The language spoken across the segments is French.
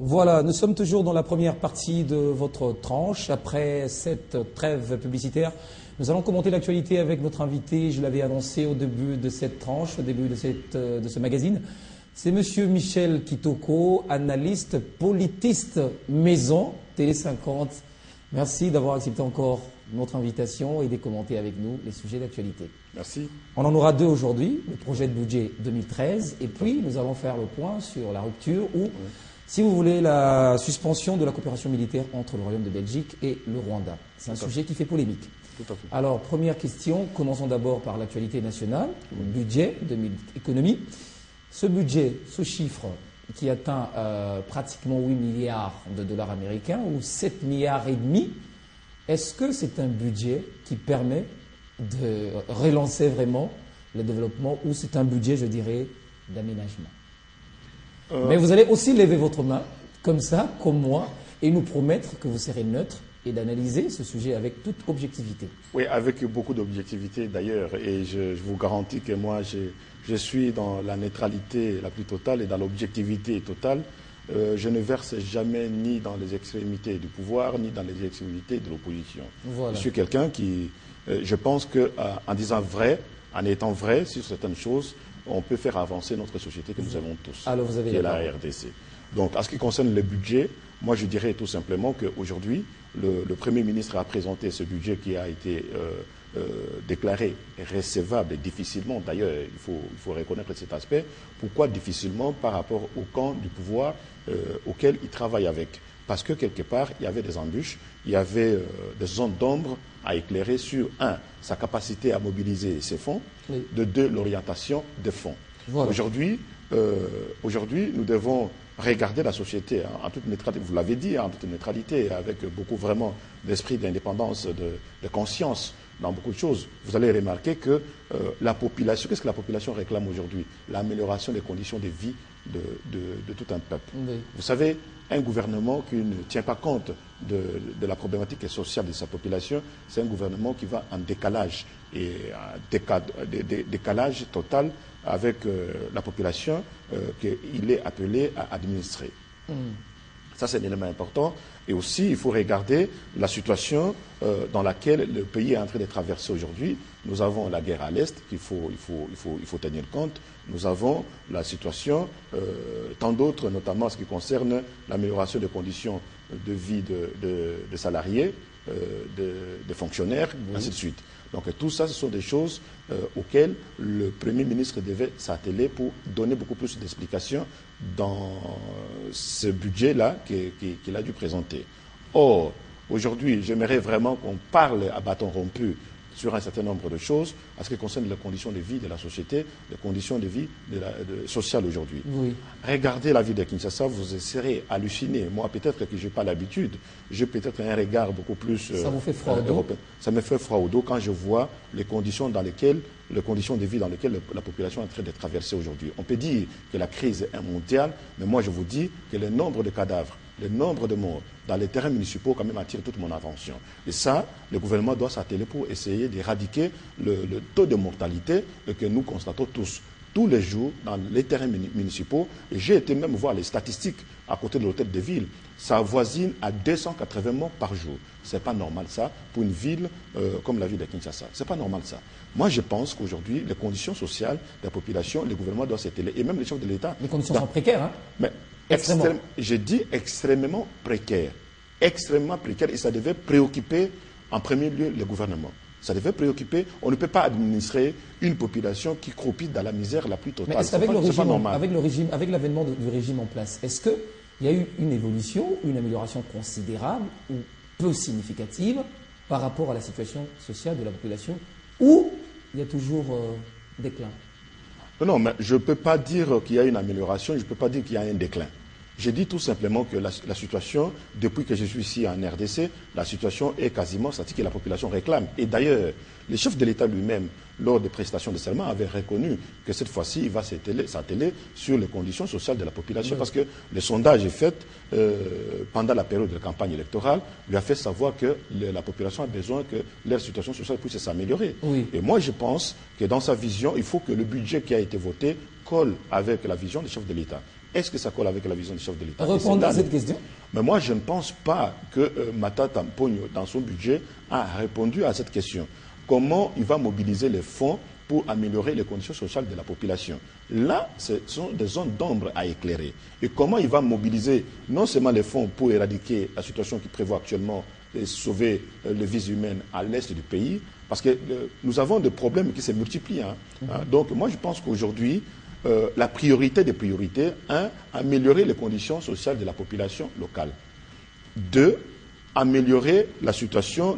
Voilà, nous sommes toujours dans la première partie de votre tranche. Après cette trêve publicitaire, nous allons commenter l'actualité avec notre invité. Je l'avais annoncé au début de cette tranche, au début de ce magazine. C'est Monsieur Michel Kitoko, analyste, politiste maison, Télé 50. Merci d'avoir accepté encore notre invitation et de commenter avec nous les sujets d'actualité. Merci. On en aura deux aujourd'hui, le projet de budget 2013, et puis nous allons faire le point sur la rupture ou, si vous voulez, la suspension de la coopération militaire entre le Royaume de Belgique et le Rwanda. C'est un sujet qui fait polémique. Tout à fait. Alors, première question, commençons d'abord par l'actualité nationale, le budget de l'économie. Ce budget, ce chiffre qui atteint pratiquement 8 milliards de dollars américains ou 7 milliards et demi, est-ce que c'est un budget qui permet de relancer vraiment le développement ou c'est un budget, je dirais, d'aménagement? Mais vous allez aussi lever votre main, comme ça, comme moi, et nous promettre que vous serez neutre et d'analyser ce sujet avec toute objectivité. Oui, avec beaucoup d'objectivité d'ailleurs, et je vous garantis que moi, je suis dans la neutralité la plus totale et dans l'objectivité totale. Je ne verse jamais ni dans les extrémités du pouvoir, ni dans les extrémités de l'opposition. Voilà. Je suis quelqu'un qui, je pense qu'en disant vrai, en étant vrai sur certaines choses, on peut faire avancer notre société que nous avons tous, qui est la RDC. Donc, en ce qui concerne le budget, moi je dirais tout simplement qu'aujourd'hui, le Premier ministre a présenté ce budget qui a été déclaré recevable difficilement. D'ailleurs, il faut reconnaître cet aspect. Pourquoi difficilement? Par rapport au camp du pouvoir auquel il travaille avec. Parce que quelque part, il y avait des embûches, il y avait des zones d'ombre à éclairer sur, un, sa capacité à mobiliser ses fonds, de deux, l'orientation des fonds. Voilà. Aujourd'hui, nous devons regarder la société en toute neutralité, vous l'avez dit, en toute neutralité, avec beaucoup vraiment d'esprit d'indépendance, de conscience dans beaucoup de choses. Vous allez remarquer que la population, qu'est-ce que la population réclame aujourd'hui? L'amélioration des conditions de vie de tout un peuple. Oui. Vous savez, un gouvernement qui ne tient pas compte de la problématique sociale de sa population, c'est un gouvernement qui va en décalage, et décalage total avec la population qu'il est appelé à administrer. Ça, c'est un élément important. Et aussi, il faut regarder la situation dans laquelle le pays est en train de traverser aujourd'hui. Nous avons la guerre à l'Est qu'il faut tenir compte. Nous avons la situation, tant d'autres, notamment en ce qui concerne l'amélioration des conditions de vie de salariés, de fonctionnaires, ainsi de suite. Donc tout ça, ce sont des choses auxquelles le Premier ministre devait s'atteler pour donner beaucoup plus d'explications dans ce budget-là qu'il a dû présenter. Or, aujourd'hui, j'aimerais vraiment qu'on parle à bâton rompu sur un certain nombre de choses en ce qui concerne les conditions de vie de la société, les conditions de vie sociales aujourd'hui. Oui. Regardez la vie de Kinshasa, vous serez halluciné. Moi, peut-être que je n'ai pas l'habitude, j'ai peut-être un regard beaucoup plus ça vous fait froid au dos. Ça me fait froid au dos quand je vois les conditions de vie dans lesquelles la population est en train de traverser aujourd'hui. On peut dire que la crise est mondiale, mais moi je vous dis que le nombre de cadavres, le nombre de morts dans les terrains municipaux quand même attire toute mon attention. Et ça, le gouvernement doit s'atteler pour essayer d'éradiquer le taux de mortalité que nous constatons tous les jours dans les terrains municipaux. Et j'ai été même voir les statistiques à côté de l'hôtel de ville. Ça avoisine à 280 morts par jour. C'est pas normal ça pour une ville comme la ville de Kinshasa. C'est pas normal ça. Moi, je pense qu'aujourd'hui, les conditions sociales de la population, le gouvernement doit s'atteler. Et même les chefs de l'État. Les conditions sont précaires, hein? Mais j'ai dit extrêmement précaire. Extrêmement précaire. Et ça devait préoccuper en premier lieu le gouvernement. Ça devait préoccuper. On ne peut pas administrer une population qui croupit dans la misère la plus totale. Mais est-ce qu'avec avec l'avènement du régime en place, est-ce qu'il y a eu une évolution, une amélioration considérable ou peu significative par rapport à la situation sociale de la population, ou il y a toujours déclin? Non, mais je ne peux pas dire qu'il y a une amélioration, je ne peux pas dire qu'il y a un déclin. Je dis tout simplement que la situation, depuis que je suis ici en RDC, la situation est quasiment statique et la population réclame. Et d'ailleurs, le chef de l'État lui-même, lors des prestations de serment, avait reconnu que cette fois-ci, il va s'atteler sur les conditions sociales de la population. Oui. Parce que le sondage est fait pendant la période de campagne électorale, lui a fait savoir que la population a besoin que leur situation sociale puisse s'améliorer. Oui. Et moi, je pense que dans sa vision, il faut que le budget qui a été voté colle avec la vision du chef de l'État. est-ce que ça colle avec la vision du chef de l'État? Répondez à cette question. Mais moi, je ne pense pas que Matata Ponyo, dans son budget, a répondu à cette question. Comment il va mobiliser les fonds pour améliorer les conditions sociales de la population? Là, ce sont des zones d'ombre à éclairer. Et comment il va mobiliser non seulement les fonds pour éradiquer la situation qui prévoit actuellement et sauver les vies humaines à l'est du pays, parce que nous avons des problèmes qui se multiplient. Donc moi, je pense qu'aujourd'hui, la priorité des priorités, améliorer les conditions sociales de la population locale. 2, améliorer la situation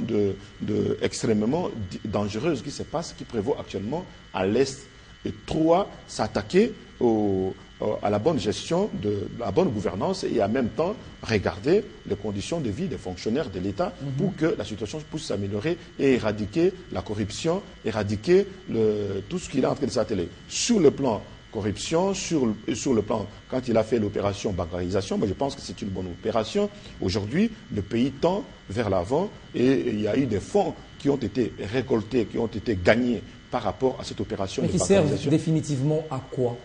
extrêmement dangereuse qui se passe, qui prévaut actuellement à l'Est. Et 3, s'attaquer à la bonne gestion, la bonne gouvernance et en même temps regarder les conditions de vie des fonctionnaires de l'État pour que la situation puisse s'améliorer et éradiquer la corruption, éradiquer tout ce qu'il est en train de s'atteler. Sur le plan corruption, sur le plan, quand il a fait l'opération bancarisation, je pense que c'est une bonne opération. Aujourd'hui, le pays tend vers l'avant et il y a eu des fonds qui ont été récoltés, qui ont été gagnés par rapport à cette opération. Mais qui servent définitivement à quoi?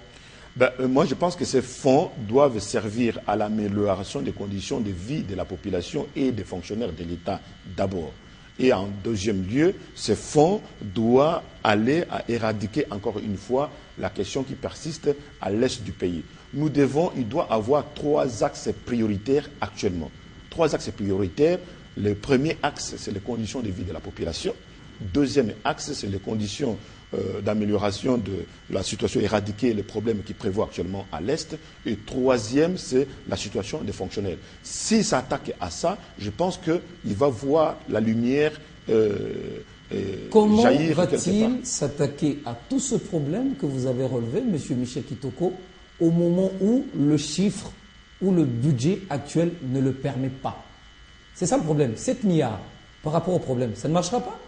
Moi, je pense que ces fonds doivent servir à l'amélioration des conditions de vie de la population et des fonctionnaires de l'État d'abord. Et en deuxième lieu, ces fonds doivent aller à éradiquer encore une fois la question qui persiste à l'est du pays. Il doit avoir 3 axes prioritaires actuellement. 3 axes prioritaires. Le premier axe, c'est les conditions de vie de la population. Deuxième axe, c'est les conditions d'amélioration de la situation, éradiquer les problèmes qui prévoient actuellement à l'Est. Et troisième, c'est la situation des fonctionnaires. S'il s'attaque à ça, je pense qu'il va voir la lumière Comment jaillir. Comment va-t-il s'attaquer à tout ce problème que vous avez relevé, M. Michel Kitoko, au moment où le chiffre ou le budget actuel ne le permet pas? C'est ça le problème. 7 milliards par rapport au problème, ça ne marchera pas?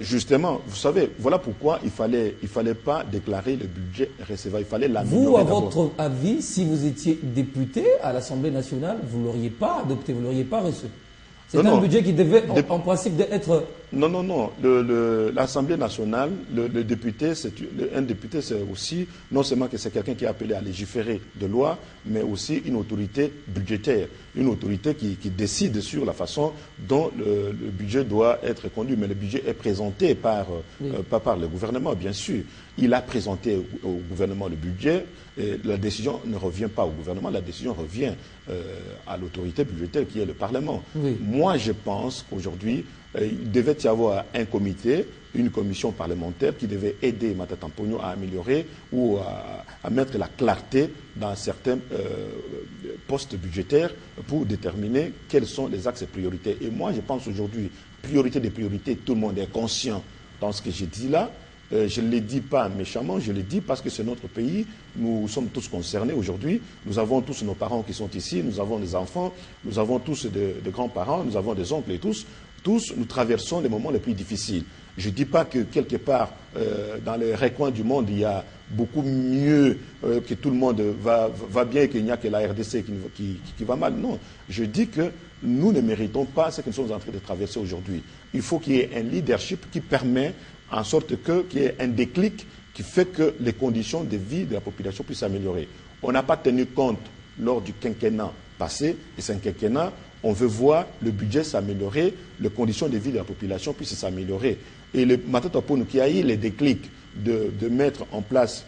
Justement, vous savez, voilà pourquoi il fallait pas déclarer le budget recevable, il fallait l'améliorer. Vous, à votre avis, si vous étiez député à l'Assemblée nationale, vous ne l'auriez pas adopté, vous ne l'auriez pas reçu? C'est un budget qui devait, en principe, être... Non. L'Assemblée nationale, un député, c'est aussi, non seulement que c'est quelqu'un qui est appelé à légiférer de loi, mais aussi une autorité budgétaire, une autorité qui décide sur la façon dont le budget doit être conduit. Mais le budget est présenté pas par le gouvernement, bien sûr. Il a présenté au gouvernement le budget, et la décision ne revient pas au gouvernement, la décision revient à l'autorité budgétaire qui est le Parlement. Oui. Moi, je pense qu'aujourd'hui, il devait y avoir un comité, une commission parlementaire qui devait aider Matata Ponyo à améliorer ou à mettre la clarté dans certains postes budgétaires pour déterminer quels sont les axes prioritaires. Et moi, je pense aujourd'hui, priorité des priorités, tout le monde est conscient dans ce que j'ai dit là. Je ne le dis pas méchamment, je le dis parce que c'est notre pays, nous sommes tous concernés aujourd'hui, nous avons tous nos parents qui sont ici, nous avons des enfants, nous avons tous des grands-parents, nous avons des oncles et tous nous traversons les moments les plus difficiles. Je ne dis pas que quelque part, dans les recoins du monde, il y a beaucoup mieux, que tout le monde va bien et qu'il n'y a que la RDC qui va mal. Non, je dis que nous ne méritons pas ce que nous sommes en train de traverser aujourd'hui. Il faut qu'il y ait un leadership qui permet en sorte qu'il y ait un déclic qui fait que les conditions de vie de la population puissent s'améliorer. On n'a pas tenu compte lors du quinquennat passé, et c'est un quinquennat, on veut voir le budget s'améliorer, les conditions de vie de la population puissent s'améliorer. Et le Matata Ponyo qui a eu les déclics de mettre en place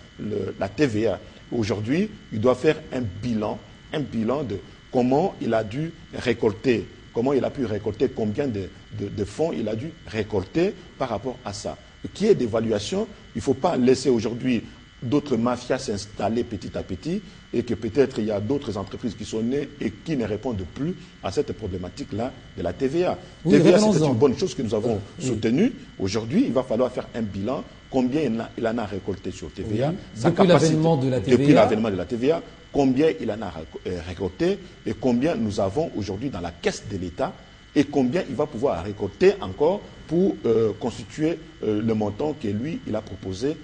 la TVA, aujourd'hui, il doit faire un bilan de comment il a dû récolter, comment il a pu récolter, combien de fonds il a dû récolter par rapport à ça. Qui est d'évaluation, il ne faut pas laisser aujourd'hui d'autres mafias s'installer petit à petit et que peut-être il y a d'autres entreprises qui sont nées et qui ne répondent plus à cette problématique-là de la TVA. Oui, TVA, c'est une bonne chose que nous avons soutenue. Aujourd'hui, il va falloir faire un bilan. Combien il en a récolté sur TVA, sa depuis l'avènement de la TVA. Depuis l'avènement de la TVA, combien il en a récolté et combien nous avons aujourd'hui dans la caisse de l'État et combien il va pouvoir récolter encore pour constituer le montant que lui, il a proposé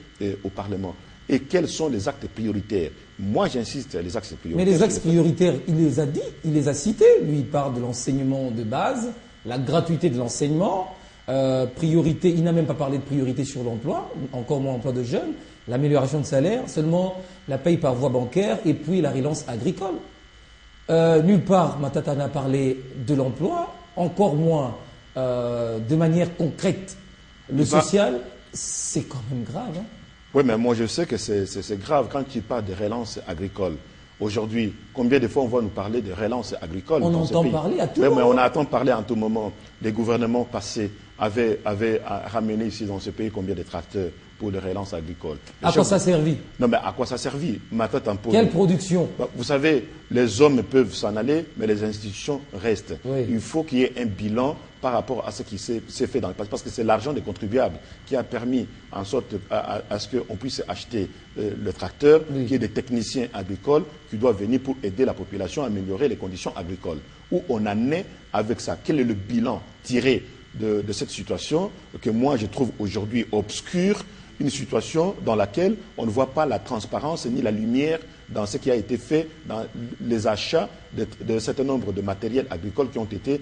au Parlement. Et quels sont les actes prioritaires? Moi, j'insiste, les axes prioritaires. Mais les axes prioritaires, il les a dit, il les a cités. Lui, il parle de l'enseignement de base, la gratuité de l'enseignement, priorité, il n'a même pas parlé de priorité sur l'emploi, encore moins emploi de jeunes. l'amélioration de salaire, seulement la paye par voie bancaire et puis la relance agricole. Nulle part, Matata n'a parlé de l'emploi, encore moins de manière concrète. Le social, c'est quand même grave. Hein. Oui, mais moi je sais que c'est grave quand tu parles de relance agricole. Aujourd'hui, combien de fois on va nous parler de relance agricole dans ce pays? On entend parler à tout moment. Mais on entend parler à tout moment. Les gouvernements passés avaient ramené ici dans ce pays combien de tracteurs pour les relances agricoles. À quoi ça a servi? Non, mais à quoi ça a servi? Quelle production? Vous savez, les hommes peuvent s'en aller, mais les institutions restent. Oui. Il faut qu'il y ait un bilan par rapport à ce qui s'est fait dans le passé, parce que c'est l'argent des contribuables qui a permis en sorte à ce qu'on puisse acheter le tracteur, oui. Qui est des techniciens agricoles qui doivent venir pour aider la population à améliorer les conditions agricoles. Où on en est avec ça? Quel est le bilan tiré de cette situation que moi je trouve aujourd'hui obscure, une situation dans laquelle on ne voit pas la transparence ni la lumière dans ce qui a été fait dans les achats d'un certain nombre de matériels agricoles qui ont été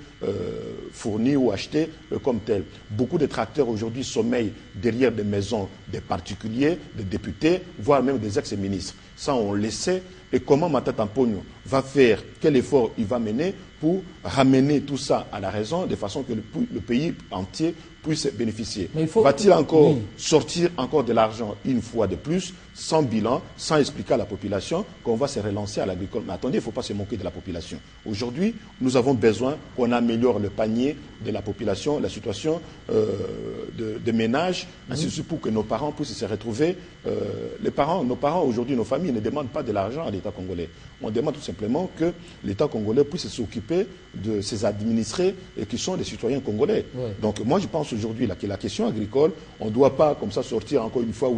fournis ou achetés comme tels. Beaucoup de tracteurs aujourd'hui sommeillent derrière des maisons des particuliers, des députés, voire même des ex-ministres. Ça, on le sait. Et comment Matata Mponyo va faire, quel effort il va mener pour ramener tout ça à la raison, de façon que le pays entier puisse bénéficier. Va-t-il encore sortir encore de l'argent une fois de plus, sans bilan, sans expliquer à la population qu'on va se relancer à l'agricole? Mais attendez, il ne faut pas se moquer de la population. Aujourd'hui, nous avons besoin qu'on améliore le panier de la population, la situation de ménage, ainsi pour que nos parents puissent se retrouver. Nos parents aujourd'hui, nos familles ne demandent pas de l'argent à l'État congolais. On demande tout simplement que l'État congolais puisse s'occuper de ses administrés et qui sont des citoyens congolais. Ouais. Donc moi je pense aujourd'hui que la question agricole, on ne doit pas comme ça sortir encore une fois,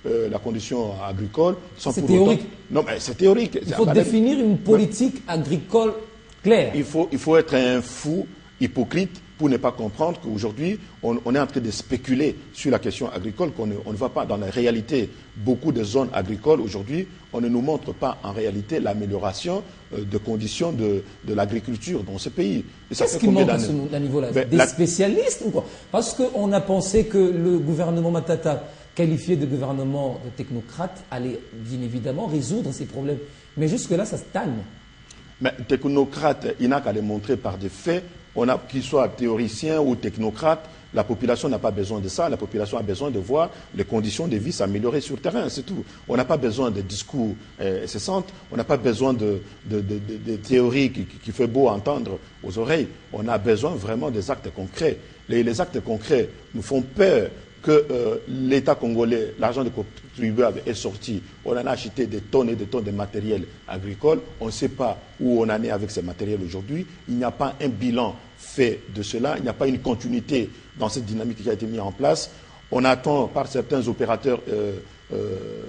la condition agricole. C'est théorique. Non, mais c'est théorique. Il faut définir une politique agricole claire. Il faut être un fou hypocrite pour ne pas comprendre qu'aujourd'hui, on est en train de spéculer sur la question agricole, qu'on ne va pas dans la réalité. Beaucoup de zones agricoles, aujourd'hui, on ne nous montre pas en réalité l'amélioration de conditions de l'agriculture dans ce pays. Qu'est-ce qui manque à ce niveau-là? Des spécialistes ou quoi? Parce qu'on a pensé que le gouvernement Matata, qualifié de gouvernement de technocrate, allait bien évidemment résoudre ces problèmes. Mais jusque-là, ça stagne. Mais technocrate, il n'a qu'à les montrer par des faits. Qu'il soit théoricien ou technocrate, la population n'a pas besoin de ça. La population a besoin de voir les conditions de vie s'améliorer sur le terrain, c'est tout. On n'a pas besoin de discours incessants, on n'a pas besoin de théories qui fait beau entendre aux oreilles. On a besoin vraiment des actes concrets. Les actes concrets nous font peur que l'État congolais, l'argent des contribuables est sorti. On en a acheté des tonnes et des tonnes de matériel agricole. On ne sait pas où on en est avec ces matériels aujourd'hui. Il n'y a pas un bilan fait de cela. Il n'y a pas une continuité dans cette dynamique qui a été mise en place. On attend par certains opérateurs,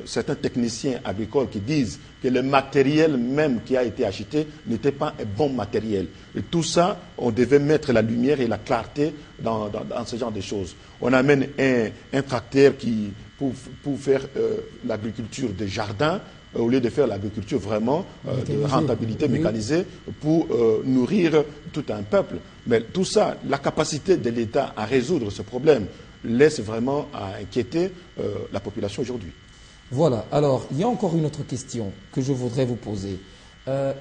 certains techniciens agricoles qui disent que le matériel même qui a été acheté n'était pas un bon matériel. Et tout ça, on devait mettre la lumière et la clarté dans ce genre de choses. On amène un tracteur pour faire l'agriculture de jardin, au lieu de faire l'agriculture vraiment de rentabilité mécanisée pour nourrir tout un peuple. Mais tout ça, la capacité de l'État à résoudre ce problème laisse vraiment à inquiéter la population aujourd'hui. Voilà. Alors, il y a encore une autre question que je voudrais vous poser.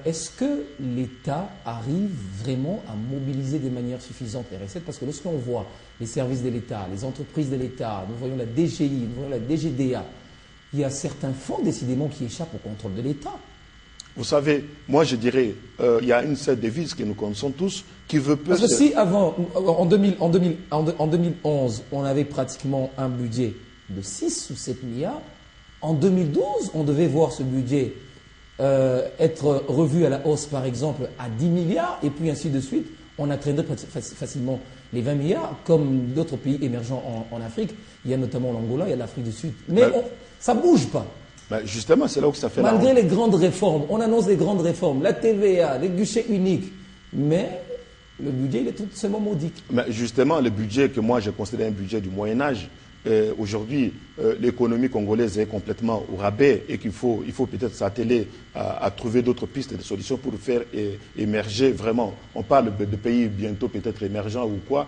Est-ce que l'État arrive vraiment à mobiliser de manière suffisante les recettes? Parce que lorsqu'on voit les services de l'État, les entreprises de l'État, nous voyons la DGI, nous voyons la DGDA, il y a certains fonds décidément qui échappent au contrôle de l'État. Vous savez, moi je dirais, il y a une seule devise que nous connaissons tous, qui veut peu... Parce que si avant, en 2011, on avait pratiquement un budget de 6 ou 7 milliards, en 2012, on devait voir ce budget être revu à la hausse, par exemple, à 10 milliards, et puis ainsi de suite. On atteindrait facilement les 20 milliards, comme d'autres pays émergents en Afrique. Il y a notamment l'Angola, il y a l'Afrique du Sud. Mais ça ne bouge pas. Ben justement, c'est là où ça fait Malgré les grandes réformes, on annonce des grandes réformes, la TVA, les guichets uniques, mais le budget, il est tout simplement maudit. Mais justement, le budget que moi je considère un budget du Moyen-Âge, aujourd'hui, l'économie congolaise est complètement au rabais et qu'il faut peut-être s'atteler à trouver d'autres pistes de solutions pour faire émerger vraiment. On parle de pays bientôt peut-être émergents ou quoi.